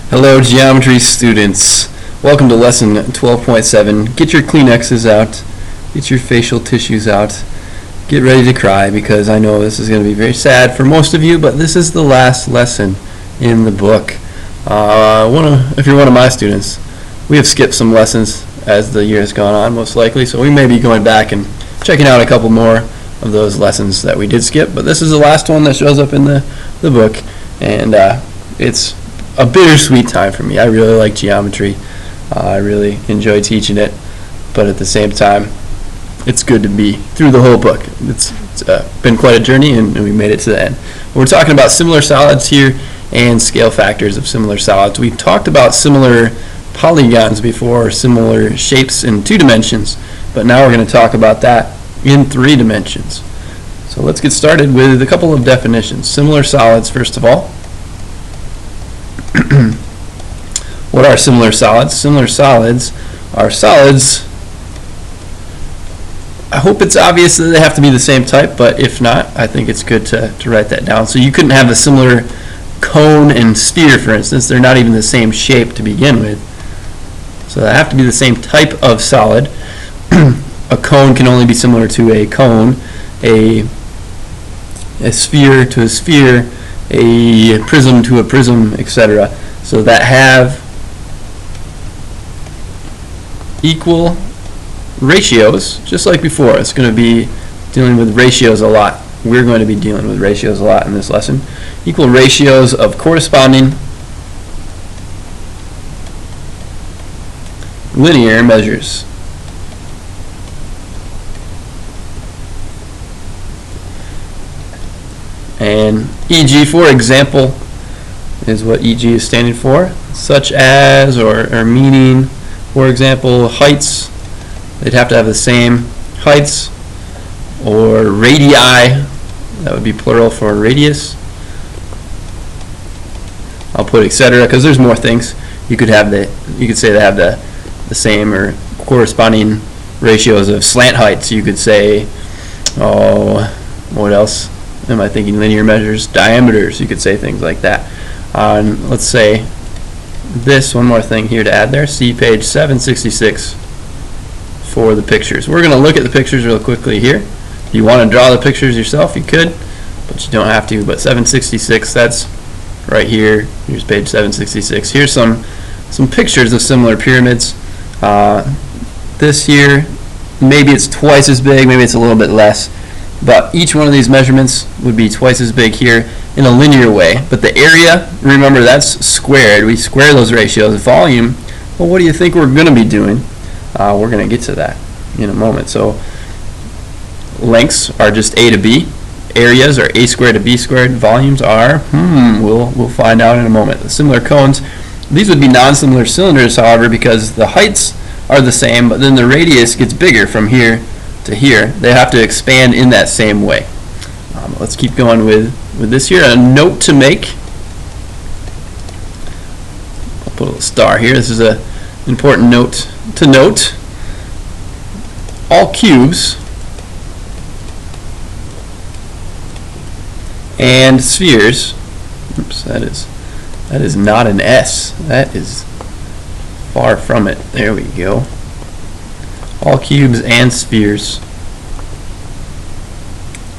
Hello geometry students. Welcome to lesson 12.7. Get your Kleenexes out. Get your facial tissues out. Get ready to cry because I know this is going to be very sad for most of you, but this is the last lesson in the book. If you're one of my students, we have skipped some lessons as the year has gone on most likely, so we may be going back and checking out a couple more of those lessons that we did skip, but this is the last one that shows up in the book, and it's a bittersweet time for me. I really like geometry. I really enjoy teaching it, but at the same time, it's good to be through the whole book. It's been quite a journey, and we made it to the end. We're talking about similar solids here and scale factors of similar solids. We've talked about similar polygons before, similar shapes in 2 dimensions, but now we're going to talk about that in 3 dimensions. So let's get started with a couple of definitions. Similar solids, first of all. What are similar solids? Similar solids are solids. I hope it's obvious that they have to be the same type, but if not, I think it's good to write that down. So you couldn't have a similar cone and sphere, for instance. They're not even the same shape to begin with. So they have to be the same type of solid. A cone can only be similar to a cone, a sphere to a sphere, a prism to a prism, etc. So that have equal ratios, just like before. It's going to be dealing with ratios a lot. We're going to be dealing with ratios a lot in this lesson. Equal ratios of corresponding linear measures. And e.g., for example, is what e.g. is standing for, such as, or meaning, for example, heights. They'd have to have the same heights, or radii, that would be plural for radius. I'll put etc. because there's more things. You could say they have the same or corresponding ratios of slant heights. You could say, what else am I thinking? Linear measures, diameters. You could say things like that. Let's say this, one more thing here to add there. See page 766 for the pictures. We're going to look at the pictures real quickly here. If you want to draw the pictures yourself, you could, but you don't have to. But 766, that's right here. Here's page 766. Here's some pictures of similar pyramids. This here, maybe it's twice as big, maybe it's a little bit less, but each one of these measurements would be twice as big here in a linear way. But the area, remember, that's squared. We square those ratios. Volume, well, what do you think we're going to be doing? We're going to get to that in a moment. So lengths are just a to b. Areas are a squared to b squared. Volumes are, we'll find out in a moment. The similar cones, these would be non-similar cylinders, however, because the heights are the same, but then the radius gets bigger from here to here. They have to expand in that same way. Let's keep going with this here. A note to make. I'll put a little star here. This is an important note to note. All cubes and spheres. Oops, that is not an S. That is far from it. There we go. All cubes and spheres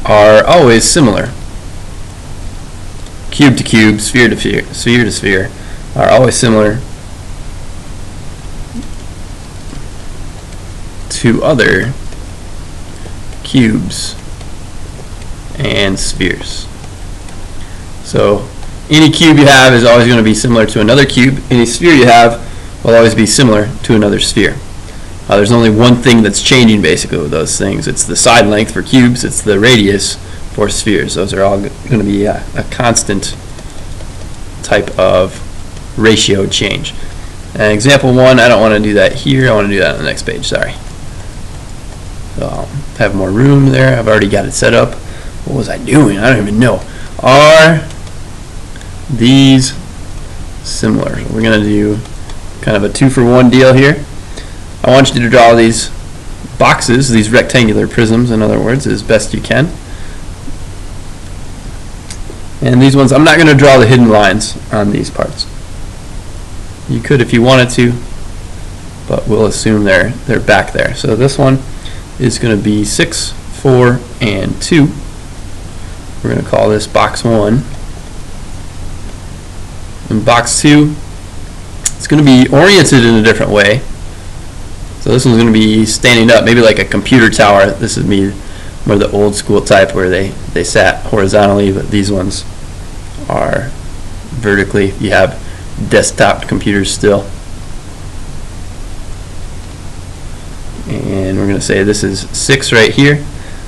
are always similar. Cube to cube, sphere to sphere are always similar to other cubes and spheres. So any cube you have is always going to be similar to another cube. Any sphere you have will always be similar to another sphere. There's only one thing that's changing basically with those things. It's the side length for cubes, it's the radius for spheres. Those are all going to be a constant type of ratio change. And example 1, I don't want to do that here, I want to do that on the next page, sorry. So I'll have more room there. I've already got it set up. What was I doing? I don't even know. Are these similar? We're going to do kind of a 2-for-1 deal here. I want you to draw these boxes, these rectangular prisms, in other words, as best you can. And these ones, I'm not going to draw the hidden lines on these parts. You could if you wanted to, but we'll assume they're back there. So this one is going to be 6, 4, and 2. We're going to call this box 1. And box 2, it's going to be oriented in a different way. So this one's going to be standing up, maybe like a computer tower. This would be more the old school type where they sat horizontally, but these ones are vertically. You have desktop computers still. And we're going to say this is 6 right here.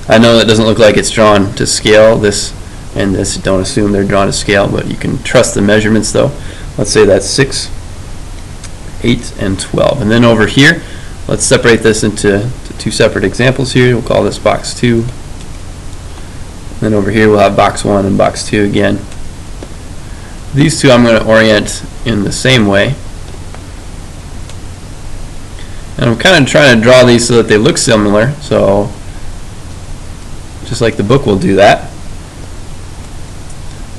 I know that doesn't look like it's drawn to scale. This and this, don't assume they're drawn to scale, but you can trust the measurements though. Let's say that's 6, 8, and 12. And then over here, let's separate this into two separate examples here. We'll call this box 2. Then over here we'll have box 1 and box 2 again. These two I'm going to orient in the same way. And I'm kind of trying to draw these so that they look similar. So just like the book will do that.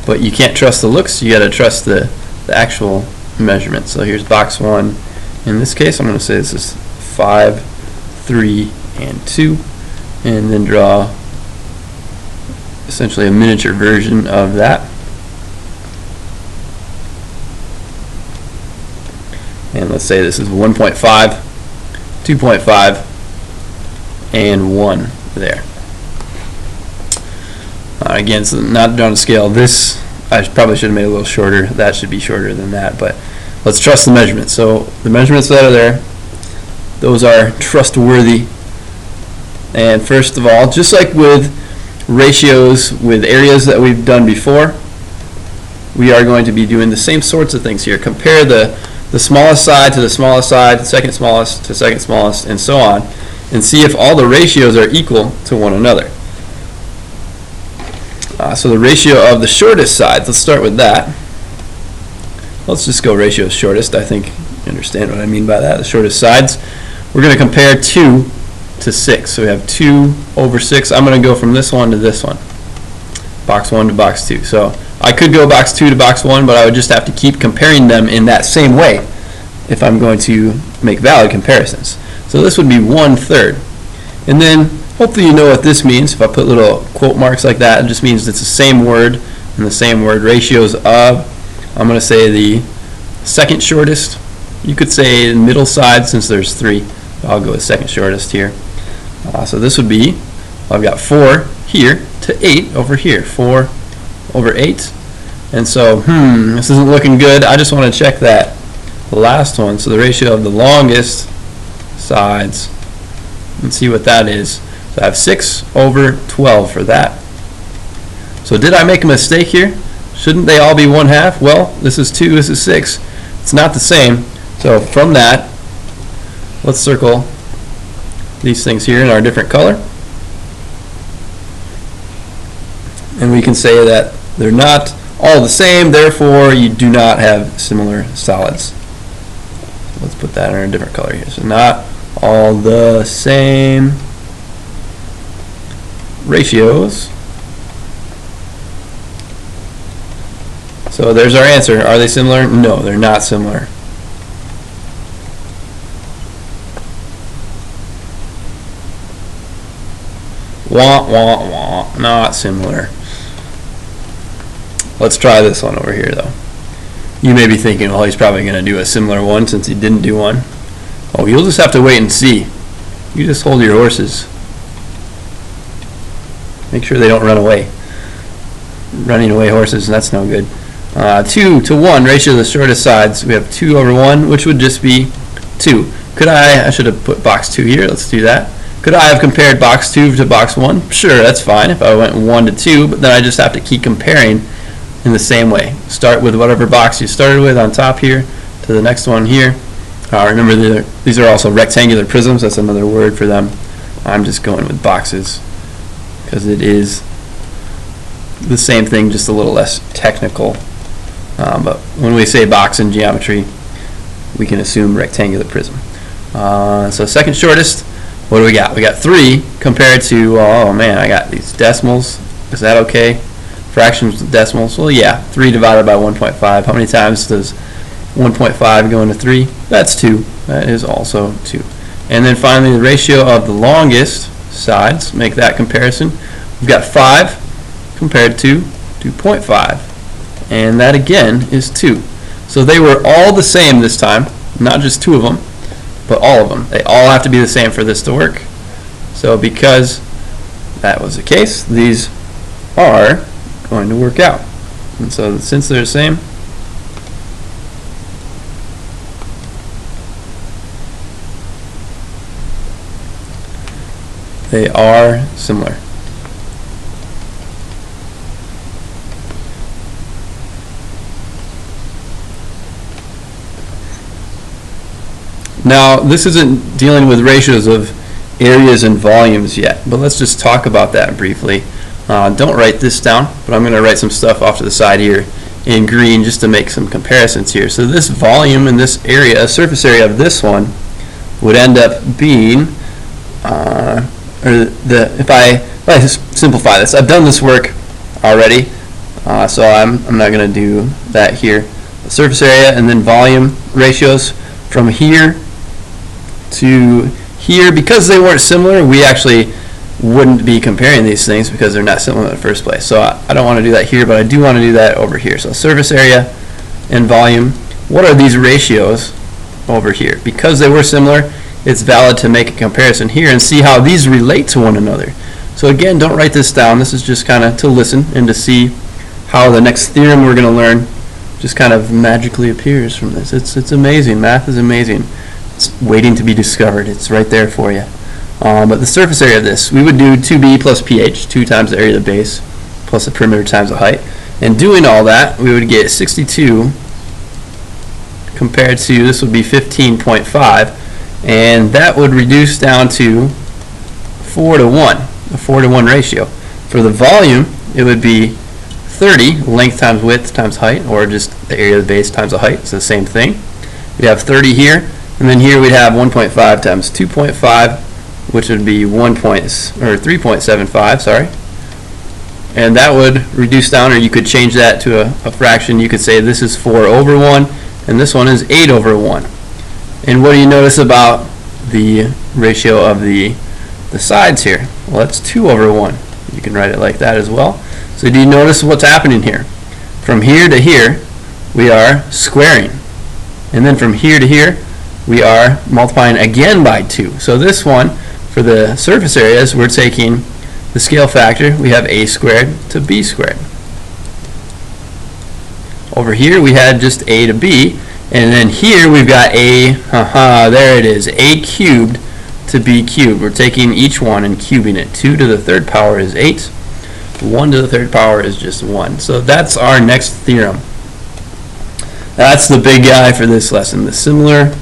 But you can't trust the looks, you got to trust the actual measurement. So here's box 1. In this case I'm going to say this is 5, 3, and 2, and then draw essentially a miniature version of that. And let's say this is 1.5, 2.5, and 1 there. Again, it's not drawn to scale. This I probably should have made a little shorter. That should be shorter than that, but let's trust the measurements. So the measurements that are there, those are trustworthy. And first of all, just like with ratios with areas that we've done before, we are going to be doing the same sorts of things here. Compare the smallest side to the smallest side, second smallest to second smallest, and so on, and see if all the ratios are equal to one another. So the ratio of the shortest sides, let's start with that. Let's just go ratio of shortest. I think you understand what I mean by that. The shortest sides, we're going to compare 2 to 6. So we have 2 over 6. I'm going to go from this one to this one. Box 1 to box 2. So I could go box 2 to box 1, but I would just have to keep comparing them in that same way if I'm going to make valid comparisons. So this would be 1/3. And then hopefully you know what this means. If I put little quote marks like that, it just means it's the same word and the same word. Ratios of, I'm going to say the second shortest. You could say middle side since there's 3. I'll go with second shortest here. So this would be, I've got 4 here to 8 over here. 4 over 8. And so, this isn't looking good. I just want to check that last one. So the ratio of the longest sides, and see what that is. So I have 6 over 12 for that. So did I make a mistake here? Shouldn't they all be 1/2? Well, this is 2, this is 6. It's not the same. So from that, let's circle these things here in our different color. And we can say that they're not all the same, therefore you do not have similar solids. Let's put that in a different color here. So not all the same ratios. So there's our answer. Are they similar? No, they're not similar. Wah, wah, wah. Not similar. Let's try this one over here, though. You may be thinking, well, he's probably going to do a similar one since he didn't do one. Oh, you'll just have to wait and see. You just hold your horses. Make sure they don't run away. Running away horses, that's no good. 2 to 1, ratio of the shortest sides. We have 2 over 1, which would just be 2. Could I should have put box 2 here. Let's do that. Could I have compared box 2 to box 1? Sure, that's fine if I went 1 to 2, but then I just have to keep comparing in the same way. Start with whatever box you started with on top here to the next one here. Remember, these are also rectangular prisms. That's another word for them. I'm just going with boxes because it is the same thing, just a little less technical. But when we say box in geometry, we can assume rectangular prism. So second shortest, what do we got? We got 3 compared to, oh man, I got these decimals. Is that okay? Fractions with decimals? Well, yeah, 3 divided by 1.5. How many times does 1.5 going to 3, that's 2. That is also 2. And then finally the ratio of the longest sides, make that comparison. We've got 5 compared to 2.5. And that again is 2. So they were all the same this time, not just 2 of them, but all of them. They all have to be the same for this to work. So because that was the case, these are going to work out. And so since they're the same, they are similar. Now, this isn't dealing with ratios of areas and volumes yet, but let's just talk about that briefly. Don't write this down, but I'm going to write some stuff off to the side here in green just to make some comparisons here. So this volume in this area, surface area of this one, would end up being, if I simplify this, I've done this work already, so I'm not going to do that here. The surface area and then volume ratios from here to here, because they weren't similar, we actually wouldn't be comparing these things because they're not similar in the first place. So I don't want to do that here, but I do want to do that over here. So surface area and volume, what are these ratios over here? Because they were similar, it's valid to make a comparison here and see how these relate to one another. So again, don't write this down. This is just kind of to listen and to see how the next theorem we're going to learn just kind of magically appears from this. It's amazing. Math is amazing. It's waiting to be discovered. It's right there for you. But the surface area of this, we would do 2b plus pH, 2 times the area of the base, plus the perimeter times the height. And doing all that, we would get 62 compared to, this would be 15.5, and that would reduce down to 4 to 1, a 4 to 1 ratio. For the volume, it would be 30, length times width times height, or just the area of the base times the height. It's the same thing. We'd have 30 here, and then here we'd have 1.5 times 2.5, which would be 3.75, sorry. And that would reduce down, or you could change that to a fraction. You could say this is 4 over 1, and this one is 8 over 1. And what do you notice about the ratio of the sides here? Well, that's 2 over 1. You can write it like that as well. So do you notice what's happening here? From here to here, we are squaring. And then from here to here, we are multiplying again by 2. So this one, for the surface areas, we're taking the scale factor. We have a squared to b squared. Over here, we had just a to b. And then here, we've got a, there it is, a cubed to b cubed. We're taking each one and cubing it. 2 to the third power is 8. 1 to the third power is just 1. So that's our next theorem. That's the big guy for this lesson, the similar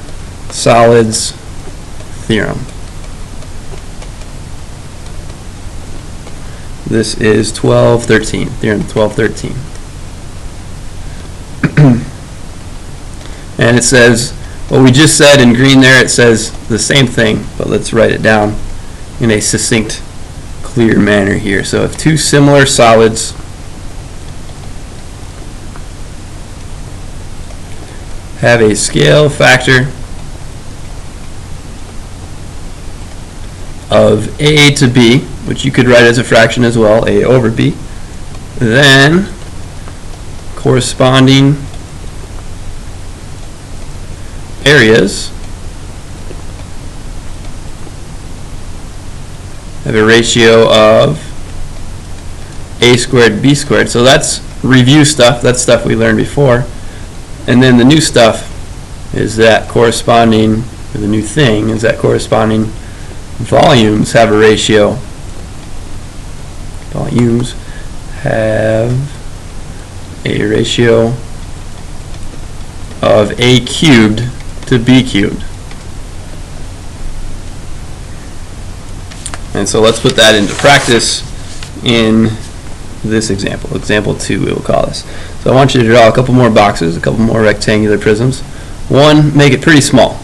solids theorem. This is 1213, theorem 1213. And it says, what we just said in green there, it says the same thing, but let's write it down in a succinct, clear manner here. So if two similar solids have a scale factor of a to b, which you could write as a fraction as well, a over b, then corresponding areas have a ratio of a squared b squared. So that's review stuff, that's stuff we learned before. And then the new stuff is that corresponding, or the new thing is that corresponding volumes have a ratio. Volumes have a ratio of a cubed to b cubed. And so let's put that into practice in this example. Example 2, we will call this. So I want you to draw a couple more boxes, a couple more rectangular prisms. One, make it pretty small.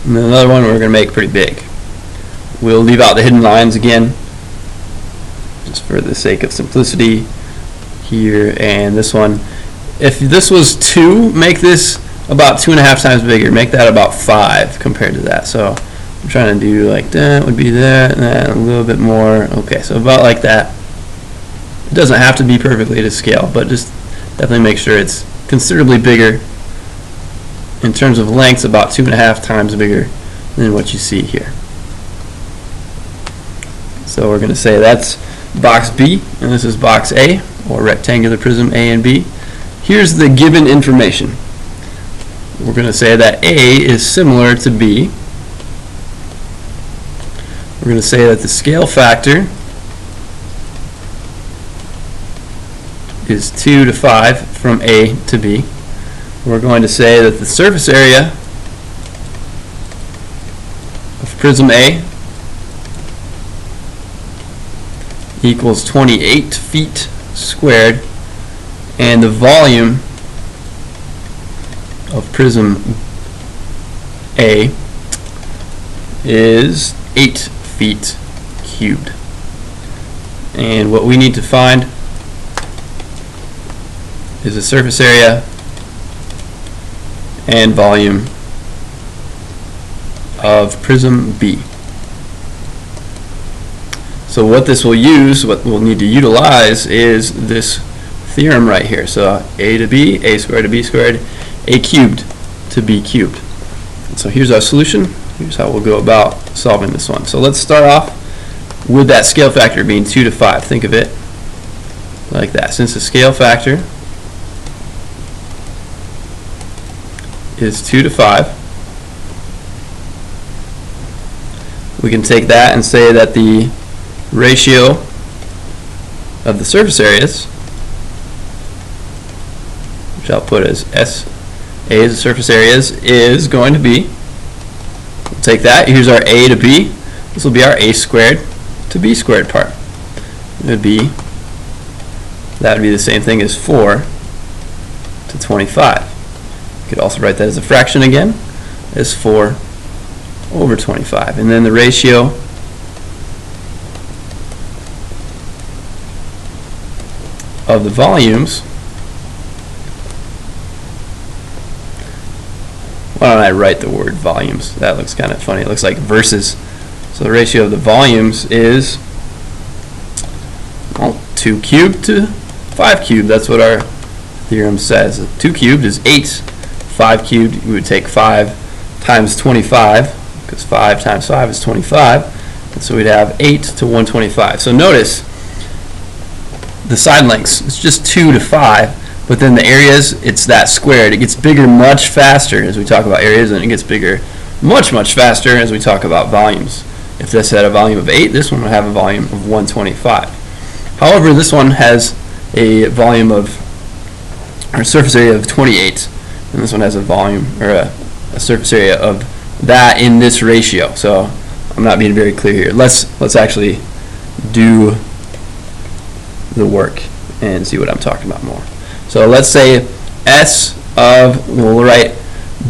And then another one we're going to make pretty big. We'll leave out the hidden lines again, just for the sake of simplicity here. And this one, if this was 2, make this about 2.5 times bigger. Make that about 5 compared to that. So I'm trying to do like that would be that, and that, a little bit more. Okay, so about like that. It doesn't have to be perfectly to scale, but just definitely make sure it's considerably bigger. In terms of lengths, about 2.5 times bigger than what you see here. So we're going to say that's box B, and this is box A, or rectangular prism A and B. Here's the given information. We're going to say that A is similar to B. We're going to say that the scale factor is 2 to 5 from A to B. We're going to say that the surface area of prism A equals 28 feet squared, and the volume of prism A is 8 feet cubed. And what we need to find is the surface area and volume of prism B. So what this will use, what we'll need to utilize, is this theorem right here. So A to B, A squared to B squared, A cubed to B cubed. So here's our solution. Here's how we'll go about solving this one. So let's start off with that scale factor being 2 to 5. Think of it like that. Since the scale factor is 2 to 5, we can take that and say that the ratio of the surface areas, which I'll put as S, A is the surface areas, is going to be, we'll take that, here's our A to B, this will be our A squared to B squared part. It would be, that would be the same thing as 4 to 25. You could also write that as a fraction again, as 4 over 25. And then the ratio of the volumes, why don't I write the word volumes? That looks kind of funny. It looks like verses. So the ratio of the volumes is, well, 2 cubed to 5 cubed. That's what our theorem says. 2 cubed is 8. 5 cubed, we would take 5 times 25, because 5 times 5 is 25, and so we'd have 8 to 125. So notice the side lengths, it's just 2 to 5, but then the areas, it's that squared. It gets bigger much faster as we talk about areas, and it gets bigger much faster as we talk about volumes. If this had a volume of 8, this one would have a volume of 125. However, this one has a volume of, or surface area of 28. And this one has a volume, or a surface area of that in this ratio. So I'm not being very clear here. Let's actually do the work and see what I'm talking about more. So let's say S of, we'll write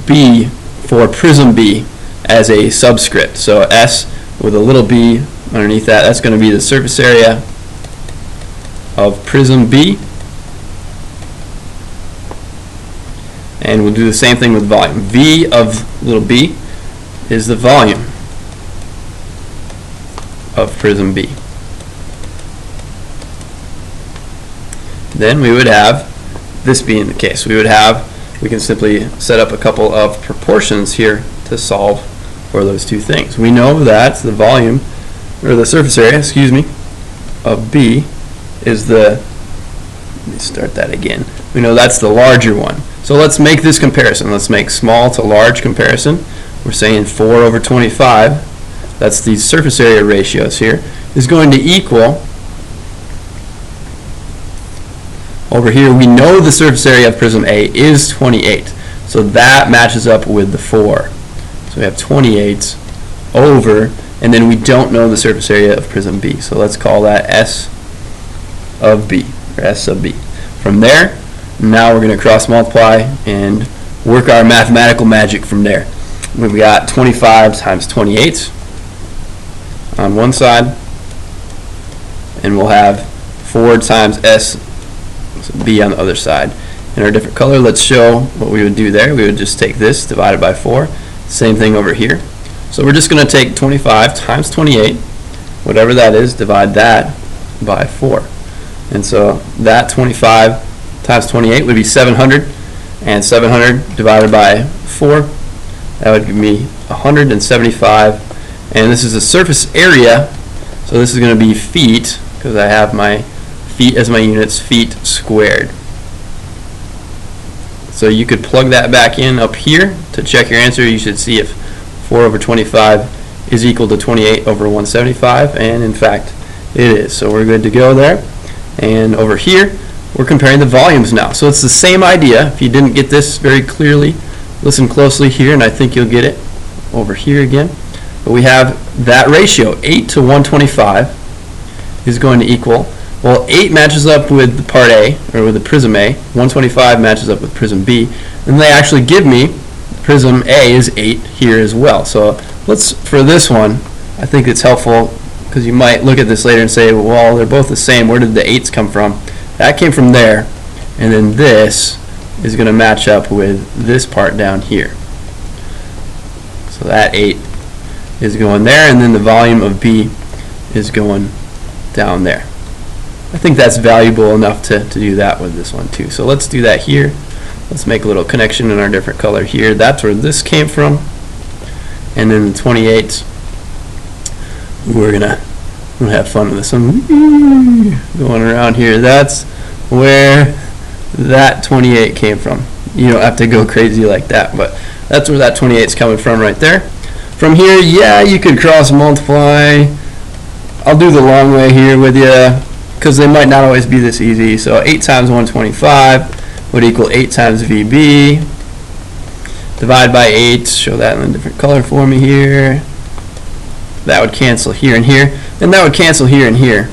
B for prism B as a subscript. So S with a little b underneath that, that's going to be the surface area of prism B. And we'll do the same thing with volume. V of little b is the volume of prism B. Then we would have, this being the case, we can simply set up a couple of proportions here to solve for those two things. We know that the volume, or the surface area, excuse me, of B is the, let me start that again. We know that's the larger one. So let's make this comparison. Let's make small to large comparison. We're saying 4 over 25, that's the surface area ratios here, is going to equal, over here we know the surface area of prism A is 28. So that matches up with the 4. So we have 28 over, and then we don't know the surface area of prism B. So let's call that S of B, or S sub B. From there, now we're going to cross multiply and work our mathematical magic from there. We've got 25 times 28 on one side, and we'll have 4 times S B on the other side. in our different color. Let's show what we would do there. We would just take this divided by 4. Same thing over here. So we're just going to take 25 times 28, whatever that is, divide that by 4. And so that 25 times 28 would be 700, and 700 divided by 4, that would give me 175. And this is a surface area, so this is going to be feet, because I have my feet as my units, feet squared. So you could plug that back in up here to check your answer. You should see if 4 over 25 is equal to 28 over 175, and in fact it is. So we're good to go there. And over here we're comparing the volumes now. So it's the same idea. If you didn't get this very clearly, listen closely here and I think you'll get it over here again. But we have that ratio, 8 to 125 is going to equal, well, 8 matches up with the part A, or with the prism A, 125 matches up with prism B, and they actually give me prism A is 8 here as well. So let's, for this one, I think it's helpful because you might look at this later and say, well, they're both the same, where did the 8s come from? That came from there, and then this is going to match up with this part down here. So that 8 is going there, and then the volume of B is going down there. I think that's valuable enough to do that with this one too. So let's do that here. Let's make a little connection in our different color here. That's where this came from. And then the 28, we're gonna have fun with this one. Going around here. That's where that 28 came from. You don't have to go crazy like that, but that's where that 28 is coming from right there. From here, yeah, you could cross multiply. I'll do the long way here with you because they might not always be this easy. So 8 times 125 would equal 8 times VB. Divide by 8, show that in a different color for me here. That would cancel here and here, and that would cancel here and here.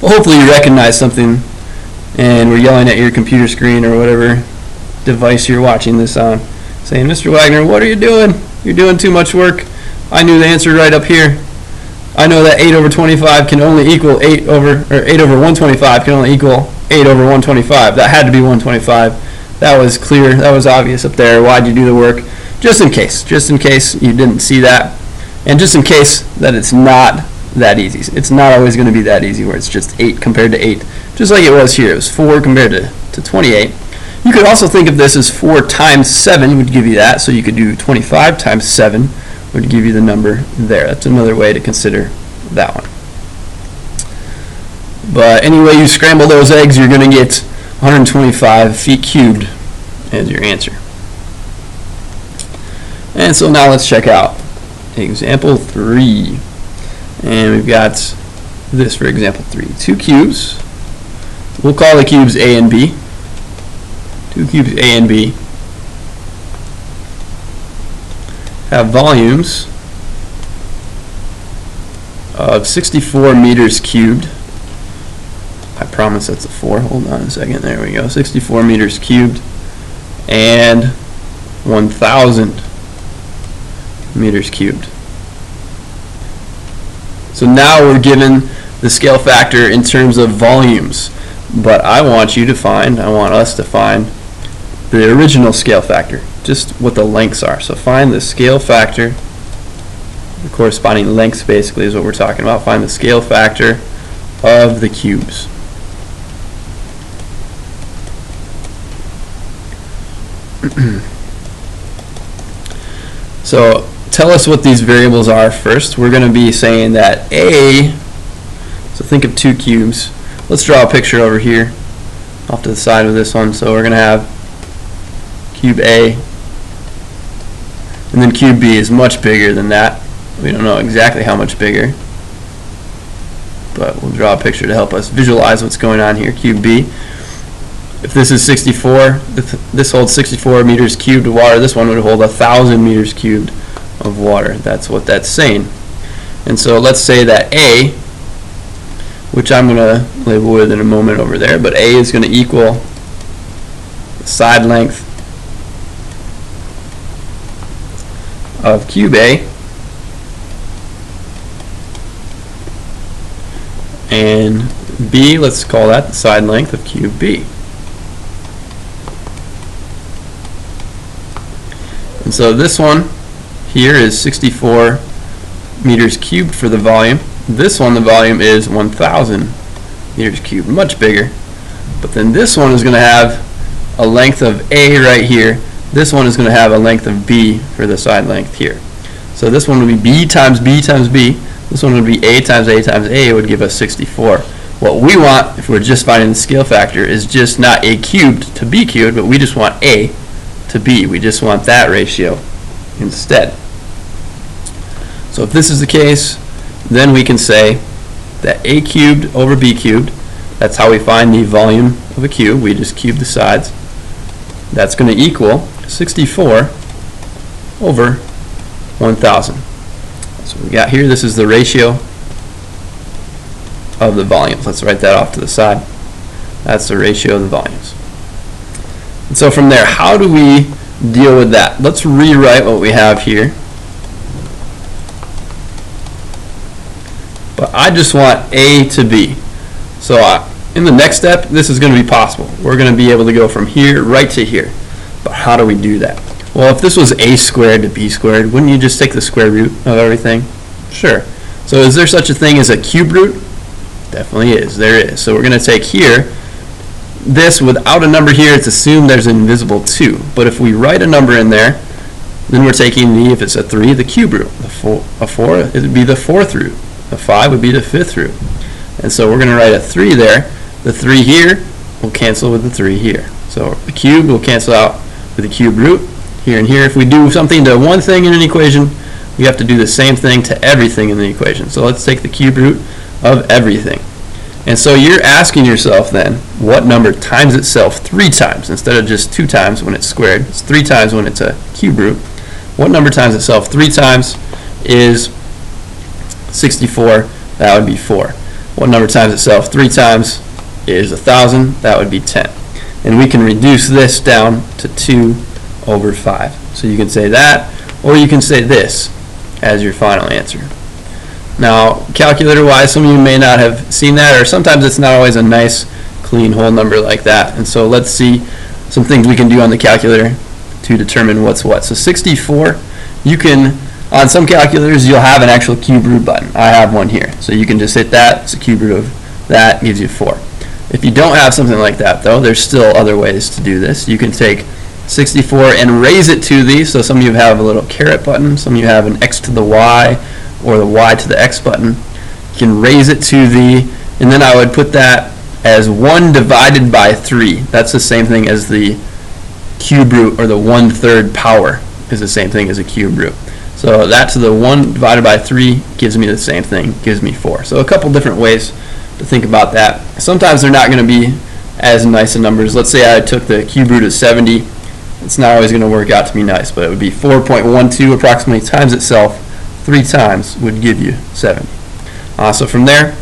Well, hopefully you recognize something and we're yelling at your computer screen or whatever device you're watching this on, saying, Mr. Wagner, what are you doing? You're doing too much work. I knew the answer right up here. I know that 8 over 25 can only equal 8 over 125 can only equal 8 over 125. That had to be 125. That was clear. That was obvious up there. Why'd you do the work? Just in case you didn't see that, and just in case that it's not that easy. It's not always going to be that easy where it's just 8 compared to 8. Just like it was here. It was 4 compared to 28. You could also think of this as 4 times 7 would give you that, so you could do 25 times 7 would give you the number there. That's another way to consider that one. But anyway you scramble those eggs, you're going to get 125 feet cubed as your answer. And so now let's check out example 3. And we've got this for example 3. 2 cubes. We'll call the cubes A and B. 2 cubes A and B have volumes of 64 meters cubed. I promise that's a 4. Hold on a second. There we go. 64 meters cubed and 1,000 meters cubed. So now we're given the scale factor in terms of volumes, but I want us to find the original scale factor, just what the lengths are. So find the scale factor, the corresponding lengths basically is what we're talking about. Find the scale factor of the cubes. So tell us what these variables are first. We're going to be saying that A, so think of 2 cubes. Let's draw a picture over here off to the side of this one. So we're going to have cube A, and then cube B is much bigger than that. We don't know exactly how much bigger, but we'll draw a picture to help us visualize what's going on here. Cube B, if this is 64, if this holds 64 meters cubed of water, this one would hold 1,000 meters cubed of water. That's what that's saying. And so let's say that A, which I'm going to label with in a moment over there, but A is going to equal the side length of cube A, and B, let's call that the side length of cube B. And so this one here is 64 meters cubed for the volume. This one, the volume is 1,000 meters cubed, much bigger. But then this one is going to have a length of A right here. This one is going to have a length of B for the side length here. So this one would be B times B times B. This one would be A times A times A would give us 64. What we want, if we're just finding the scale factor, is just not A cubed to B cubed, but we just want A to B. We just want that ratio instead. So if this is the case, then we can say that A cubed over B cubed, that's how we find the volume of a cube. We just cube the sides. That's going to equal 64 over 1,000. So we got here, this is the ratio of the volumes. Let's write that off to the side. That's the ratio of the volumes. And so from there, how do we deal with that? Let's rewrite what we have here. But I just want A to B. So in the next step, this is going to be possible. We're going to be able to go from here right to here. But how do we do that? Well, if this was A squared to B squared, wouldn't you just take the square root of everything? Sure. So is there such a thing as a cube root? Definitely is. There is. So we're going to take here, this without a number here, it's assumed there's an invisible 2. But if we write a number in there, then we're taking the, if it's a 3, the cube root. A 4, it would be the 4th root. A 5 would be the 5th root. And so we're going to write a 3 there. The 3 here will cancel with the 3 here. So the cube will cancel out with the cube root here and here. If we do something to one thing in an equation, we have to do the same thing to everything in the equation. So let's take the cube root of everything. And so you're asking yourself then, what number times itself 3 times instead of just 2 times when it's squared? It's 3 times when it's a cube root. What number times itself 3 times is 64? That would be 4. What number times itself 3 times is 1,000? That would be 10. And we can reduce this down to 2 over 5. So you can say that, or you can say this as your final answer. Now, calculator-wise, some of you may not have seen that, or sometimes it's not always a nice, clean, whole number like that. And so let's see some things we can do on the calculator to determine what's what. So 64, you can, on some calculators, you'll have an actual cube root button. I have one here. So you can just hit that. It's a cube root of that, gives you 4. If you don't have something like that, though, there's still other ways to do this. You can take 64 and raise it to the, so some of you have a little caret button, some of you have an x to the y, or the y to the x button. You can raise it to the, and then I would put that as 1 divided by 3. That's the same thing as the cube root, or the 1/3 power is the same thing as a cube root. So that to the 1 divided by 3 gives me the same thing, gives me 4. So a couple different ways to think about that. Sometimes they're not going to be as nice a numbers. Let's say I took the cube root of 70. It's not always going to work out to be nice, but it would be 4.12 approximately times itself 3 times would give you 70. So from there,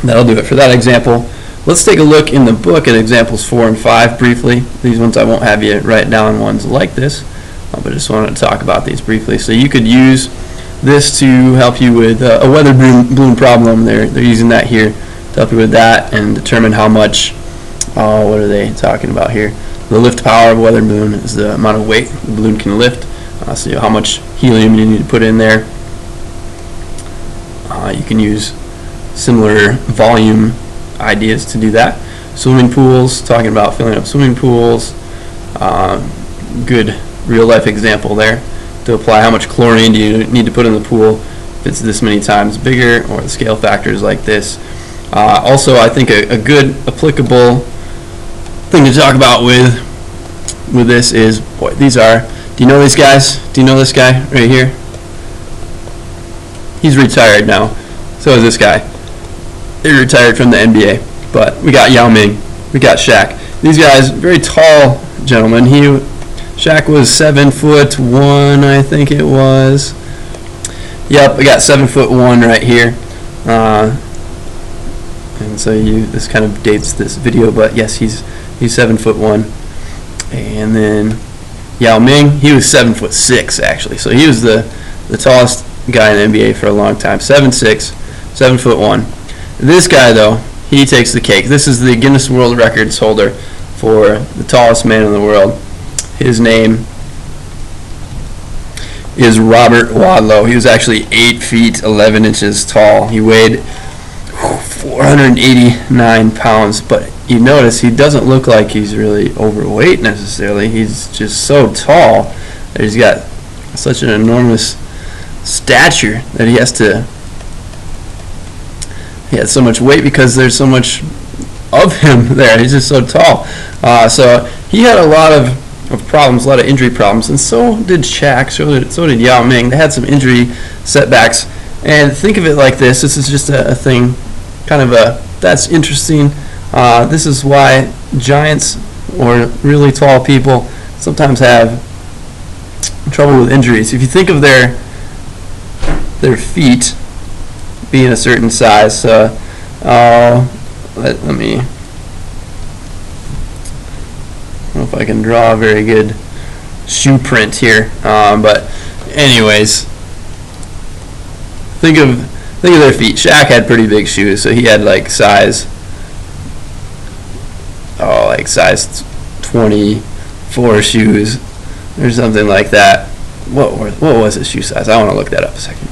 that'll do it for that example. Let's take a look in the book at examples 4 and 5 briefly. These ones I won't have you write down ones like this, but I just wanted to talk about these briefly. So you could use this to help you with a weather balloon problem. They're using that here to help you with that and determine how much, what are they talking about here? The lift power of a weather balloon is the amount of weight the balloon can lift. So how much helium you need to put in there. You can use similar volume ideas to do that. Swimming pools, talking about filling up swimming pools. Good real life example there to apply how much chlorine do you need to put in the pool if it's this many times bigger, or the scale factors like this. Also, I think a good applicable thing to talk about with this is, boy, these are, do you know these guys? Do you know this guy right here? He's retired now. So is this guy. They're retired from the NBA. But we got Yao Ming. We got Shaq. These guys, very tall gentlemen. Shaq was 7'1", I think it was. Yep, we got 7'1" right here. And so this kind of dates this video, but yes, he's 7'1". And then Yao Ming, he was 7'6" actually. So he was the tallest guy in the NBA for a long time. 7'6", 7'1". This guy though, he takes the cake. This is the Guinness World Records holder for the tallest man in the world. His name is Robert Wadlow. He was actually 8 feet 11 inches tall. He weighed 489 pounds, but you notice he doesn't look like he's really overweight necessarily. He's just so tall that he's got such an enormous stature that he has so much weight because there's so much of him there. He's just so tall. So he had a lot of problems, a lot of injury problems, and so did Shaq, so did Yao Ming. They had some injury setbacks, and think of it like this. This is just a thing, kind of that's interesting. This is why giants or really tall people sometimes have trouble with injuries. If you think of their feet being a certain size, let me, I don't know if I can draw a very good shoe print here, but anyways, think of their feet. Shaq had pretty big shoes, so he had like size 24 shoes or something like that. What was his shoe size? I want to look that up a second.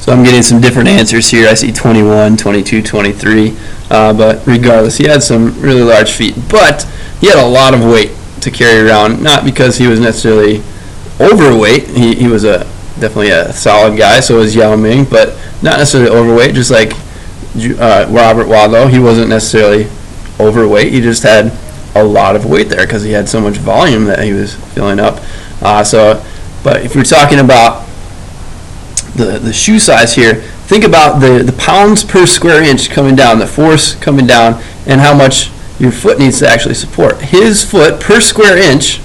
So I'm getting some different answers here. I see 21, 22, 23, but regardless, he had some really large feet, but he had a lot of weight to carry around, not because he was necessarily overweight. He was definitely a solid guy, so was Yao Ming, but not necessarily overweight, just like Robert Wadlow. He wasn't necessarily overweight. He just had a lot of weight there because he had so much volume that he was filling up. But if we're talking about the shoe size here, think about the pounds per square inch coming down, the force coming down, and how much your foot needs to actually support. His foot per square inch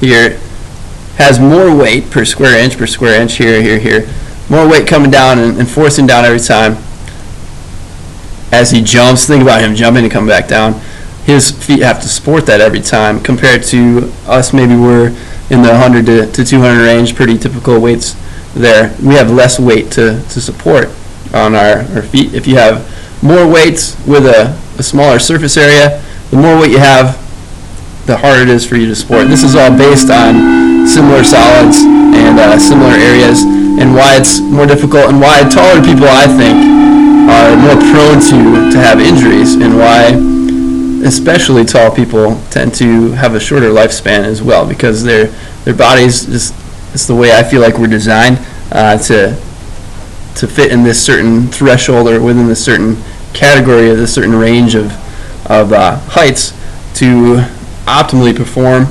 here has more weight per square inch here, more weight coming down and forcing down every time as he jumps. Think about him jumping and coming back down. His feet have to support that every time, compared to us. Maybe we're in the 100 to 200 range, pretty typical weights there. We have less weight to support on our feet. If you have more weights with a smaller surface area, the more weight you have, the harder it is for you to support. This is all based on similar solids and similar areas, and why it's more difficult, and why taller people, I think, are more prone to have injuries, and why especially tall people tend to have a shorter lifespan as well, because their bodies just, it's the way I feel like we're designed to fit in this certain threshold, or within this certain category of this certain range of heights, to optimally perform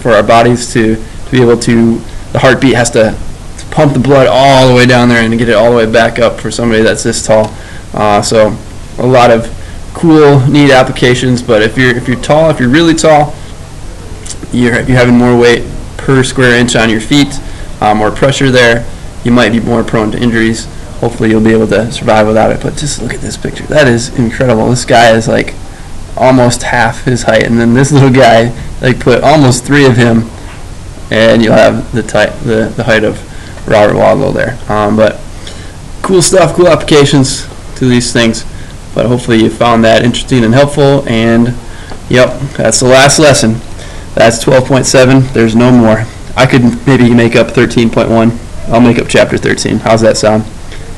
for our bodies to be able to, the heartbeat has to pump the blood all the way down there and to get it all the way back up for somebody that's this tall. So a lot of cool, neat applications. But if you're tall, if you're really tall, you're having more weight per square inch on your feet, more pressure there, you might be more prone to injuries. Hopefully you'll be able to survive without it. But just look at this picture. That is incredible. This guy is like almost half his height, and then this little guy, like, put almost 3 of him, and you'll have the height of Robert Wadlow there. But cool stuff, cool applications to these things. But hopefully you found that interesting and helpful. And yep, that's the last lesson. That's 12.7. There's no more. I could maybe make up 13.1. I'll make up chapter 13. How's that sound?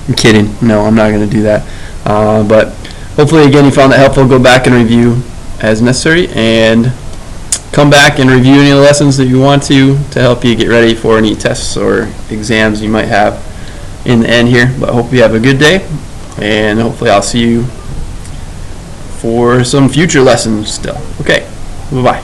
I'm kidding. No, I'm not going to do that. But hopefully, again, you found that helpful. Go back and review as necessary, and come back and review any of the lessons that you want to help you get ready for any tests or exams you might have in the end here. But I hope you have a good day, and hopefully I'll see you for some future lessons still. Okay, bye-bye.